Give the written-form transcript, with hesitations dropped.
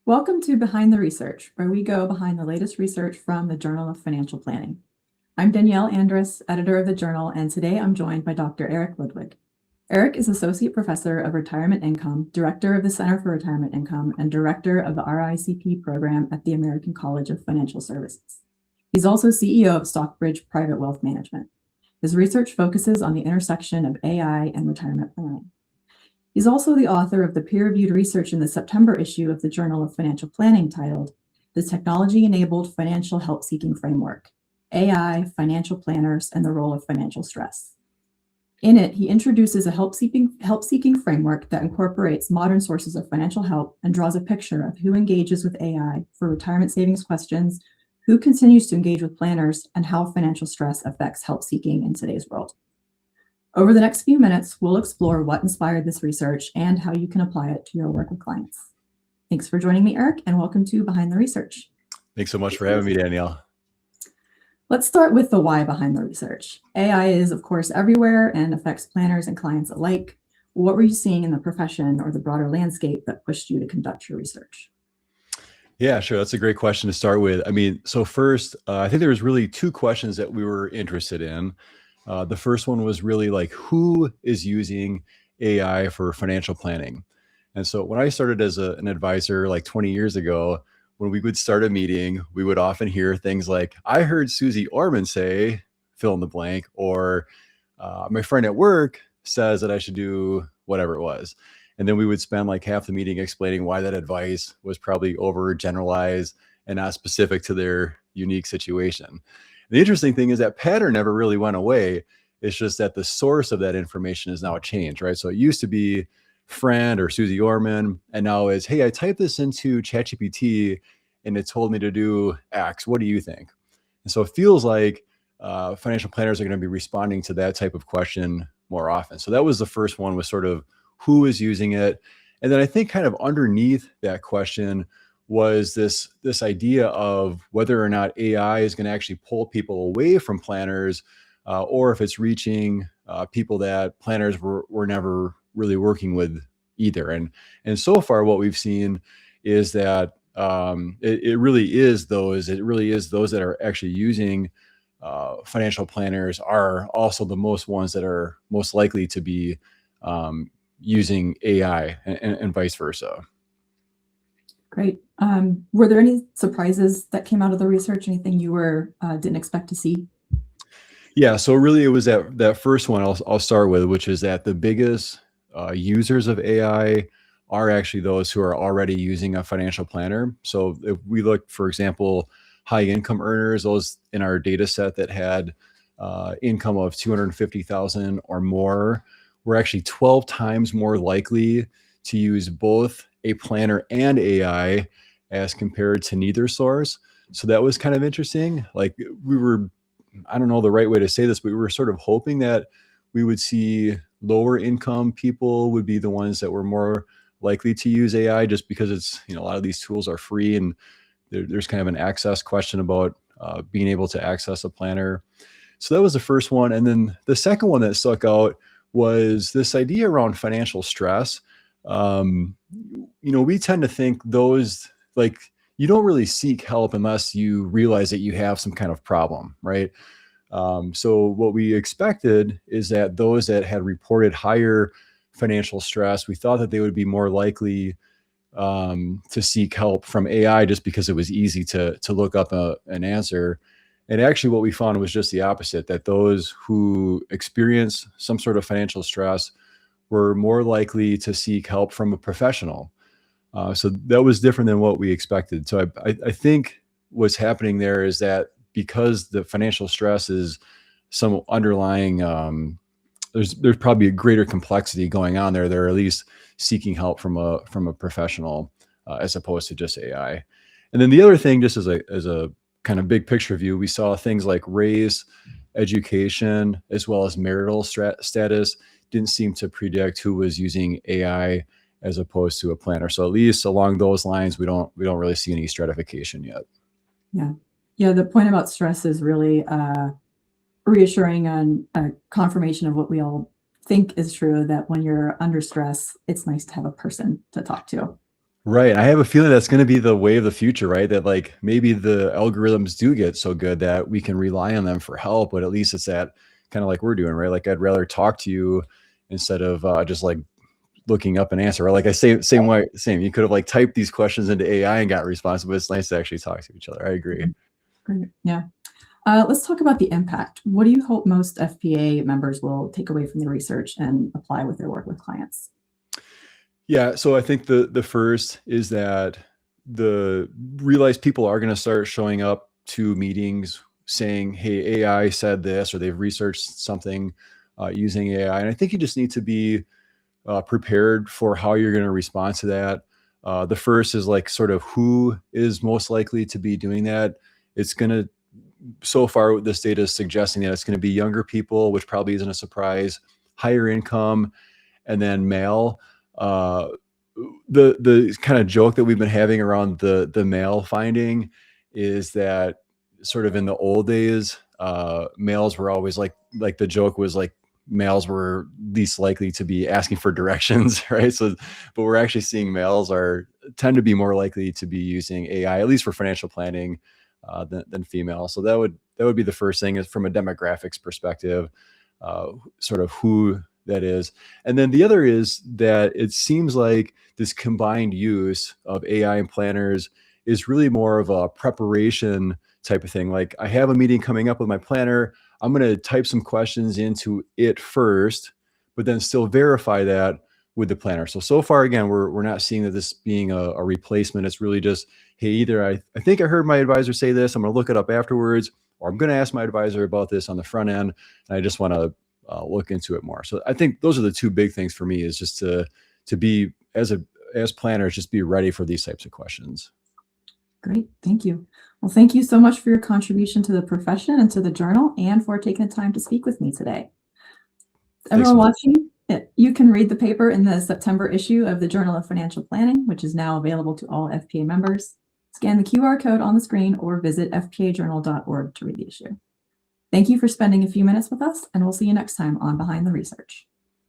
Welcome to Behind the Research, where we go behind the latest research from the Journal of Financial Planning. I'm Danielle Andrus, editor of the journal, and today I'm joined by Dr. Eric Ludwig. Eric is Associate Professor of Retirement Income, Director of the Center for Retirement Income, and Director of the RICP program at the American College of Financial Services. He's also CEO of Stockbridge Private Wealth Management. His research focuses on the intersection of AI and retirement planning. He's also the author of the peer-reviewed research in the September issue of the Journal of Financial Planning titled The Technology-Enabled Financial Help-Seeking Framework, AI, Financial Planners, and the Role of Financial Stress. In it, he introduces a help-seeking framework that incorporates modern sources of financial help and draws a picture of who engages with AI for retirement savings questions, who continues to engage with planners, and how financial stress affects help-seeking in today's world. Over the next few minutes, we'll explore what inspired this research and how you can apply it to your work with clients. Thanks for joining me, Eric, and welcome to Behind the Research. Thanks so much for having me, Danielle. Let's start with the why behind the research. AI is, of course, everywhere and affects planners and clients alike. What were you seeing in the profession or the broader landscape that pushed you to conduct your research? Yeah, sure. That's a great question to start with. So first, I think there was really two questions that we were interested in. The first one was really like, who is using AI for financial planning? And so when I started as an advisor like 20 years ago, when we would start a meeting, we would often hear things like, I heard Susie Orman say, fill in the blank, or my friend at work says that I should do whatever it was. And then we would spend like half the meeting explaining why that advice was probably overgeneralized and not specific to their unique situation. The interesting thing is that pattern never really went away. It's just that the source of that information is now changed, right? So it used to be friend or Susie Orman, and now it's, hey, I typed this into ChatGPT and it told me to do X. What do you think? And so it feels like financial planners are going to be responding to that type of question more often. So that was the first one, was sort of who is using it. And then I think kind of underneath that question was this idea of whether or not AI is going to actually pull people away from planners, or if it's reaching people that planners were never really working with either. And so far what we've seen is that it really is those that are actually using financial planners are also the most ones that are most likely to be using AI and vice versa. Great. Were there any surprises that came out of the research? Anything you didn't expect to see? Yeah, so really it was that first one I'll start with, which is that the biggest users of AI are actually those who are already using a financial planner. So if we look, for example, high income earners, those in our data set that had income of 250,000 or more, were actually 12 times more likely to use both a planner and AI as compared to neither source. So that was kind of interesting. Like we were, I don't know the right way to say this, but we were sort of hoping that we would see lower income people would be the ones that were more likely to use AI, just because it's, a lot of these tools are free and there's kind of an access question about being able to access a planner. So that was the first one. And then the second one that stuck out was this idea around financial stress. We tend to think those, like, you don't really seek help unless you realize that you have some kind of problem, right? So what we expected is that those that had reported higher financial stress, we thought that they would be more likely to seek help from AI, just because it was easy to look up an answer. And actually what we found was just the opposite, that those who experience some sort of financial stress were more likely to seek help from a professional. So that was different than what we expected. So I think what's happening there is that because the financial stress is some underlying, there's probably a greater complexity going on there. They're at least seeking help from a professional as opposed to just AI. And then the other thing, just as a kind of big picture view, we saw things like race, education, as well as marital status didn't seem to predict who was using AI as opposed to a planner. So at least along those lines, we don't really see any stratification yet. Yeah. The point about stress is really reassuring and a confirmation of what we all think is true, that when you're under stress, it's nice to have a person to talk to. Right. I have a feeling that's going to be the way of the future, right? That like maybe the algorithms do get so good that we can rely on them for help, but at least it's that kind of like we're doing, right? Like I'd rather talk to you instead of just like looking up an answer. Or like I say, same way, same. You could have like typed these questions into AI and got responses, but it's nice to actually talk to each other. I agree. Great. Yeah. Let's talk about the impact. What do you hope most FPA members will take away from the research and apply with their work with clients? Yeah, so I think the first is that the realize people are going to start showing up to meetings saying, "Hey, AI said this," or they've researched something using AI, and I think you just need to be prepared for how you're going to respond to that. The first is like sort of who is most likely to be doing that. It's going to so far this data is suggesting that it's going to be younger people, which probably isn't a surprise, higher income, and then male. Uh, the kind of joke that we've been having around the male finding is that sort of in the old days, males were always like the joke was like males were least likely to be asking for directions, right? So, but we're actually seeing males are tend to be more likely to be using AI, at least for financial planning, than female. So that would be the first thing is from a demographics perspective, sort of who that is. And then the other is that it seems like this combined use of AI and planners is really more of a preparation type of thing. Like I have a meeting coming up with my planner. I'm going to type some questions into it first, but then still verify that with the planner. So far, again, we're not seeing that this being a replacement. It's really just, hey, either I think I heard my advisor say this, I'm going to look it up afterwards, or I'm going to ask my advisor about this on the front end, and I just want to look into it more. So I think those are the two big things for me is just to be as planners, just be ready for these types of questions. Great. Thank you. Well, thank you so much for your contribution to the profession and to the journal and for taking the time to speak with me today. Everyone watching, you can read the paper in the September issue of the Journal of Financial Planning, which is now available to all FPA members. Scan the QR code on the screen or visit fpajournal.org to read the issue. Thank you for spending a few minutes with us, and we'll see you next time on Behind the Research.